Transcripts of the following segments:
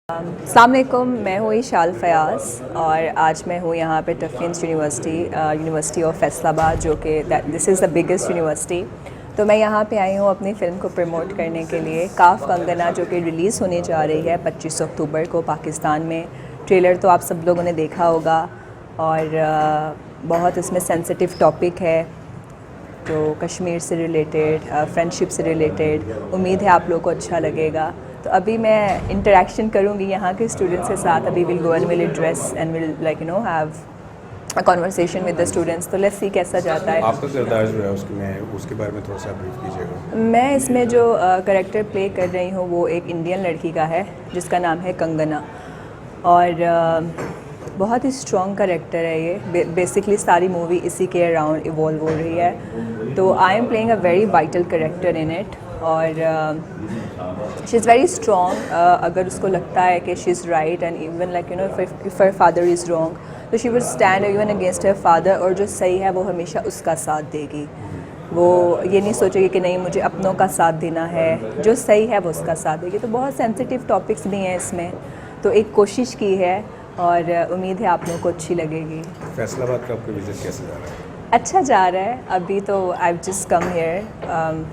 अस्सलाम वालेकुम, मैं हूँ इशाल फ़याज़ और आज मैं हूँ यहाँ पे टफियंस यूनिवर्सिटी ऑफ फैसलाबाद, जो कि this is the biggest university. तो मैं यहाँ पे आई हूँ अपनी फ़िल्म को प्रमोट करने के लिए, काफ कंगना, जो कि रिलीज़ होने जा रही है 25 अक्टूबर को पाकिस्तान में। ट्रेलर तो आप सब लोगों ने देखा होगा और बहुत इसमें सेंसिटिव टॉपिक है, तो कश्मीर से रिलेटेड, फ्रेंडशिप से रिलेटेड। उम्मीद है आप लोगों को अच्छा लगेगा। तो अभी मैं इंटरेक्शन करूँगी यहाँ के स्टूडेंट्स के साथ। अभी will go and will address and will have a conversation with the students. तो लेट्स सी कैसा जाता है। आपका किरदार जो है उसके बारे में थोड़ा सा ब्रीफ कीजिएगा। मैं इसमें जो करेक्टर प्ले कर रही हूँ वो एक इंडियन लड़की का है जिसका नाम है कंगना, और बहुत ही स्ट्रॉन्ग करेक्टर है ये। बेसिकली सारी मूवी इसी के अराउंड इवॉल्व हो रही है। तो I am playing a very vital character in it, और शी इज़ वेरी स्ट्रॉन्ग। अगर उसको लगता है कि she is right and even if her father is wrong, तो she would stand even against her father, और जो सही है वो हमेशा उसका साथ देगी। वो ये नहीं सोचेगी कि नहीं मुझे अपनों का साथ देना है, जो सही है वो उसका साथ देगी। तो बहुत सेंसिटिव टॉपिक्स भी हैं इसमें, तो एक कोशिश की है और उम्मीद है आप लोगों को अच्छी लगेगी। फैसलाबाद का आपका विजिट कैसे जा रहा है? अच्छा जा रहा है। अभी तो आई जस्ट कम हेयर,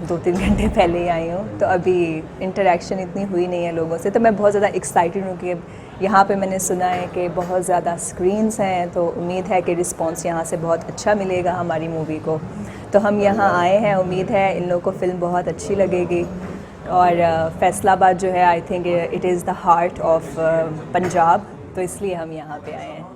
2-3 घंटे पहले ही आई हूँ, तो अभी इंटरेक्शन इतनी हुई नहीं है लोगों से। तो मैं बहुत ज़्यादा एक्साइटेड हूँ कि यहाँ पे मैंने सुना है कि बहुत ज़्यादा स्क्रीन्स हैं, तो उम्मीद है कि रिस्पांस यहाँ से बहुत अच्छा मिलेगा हमारी मूवी को। तो हम यहाँ आए हैं, उम्मीद है इन लोगों को फ़िल्म बहुत अच्छी लगेगी। और फैसलाबाद जो है, I think it is the heart of Punjab, तो इसलिए हम यहाँ पे आए हैं।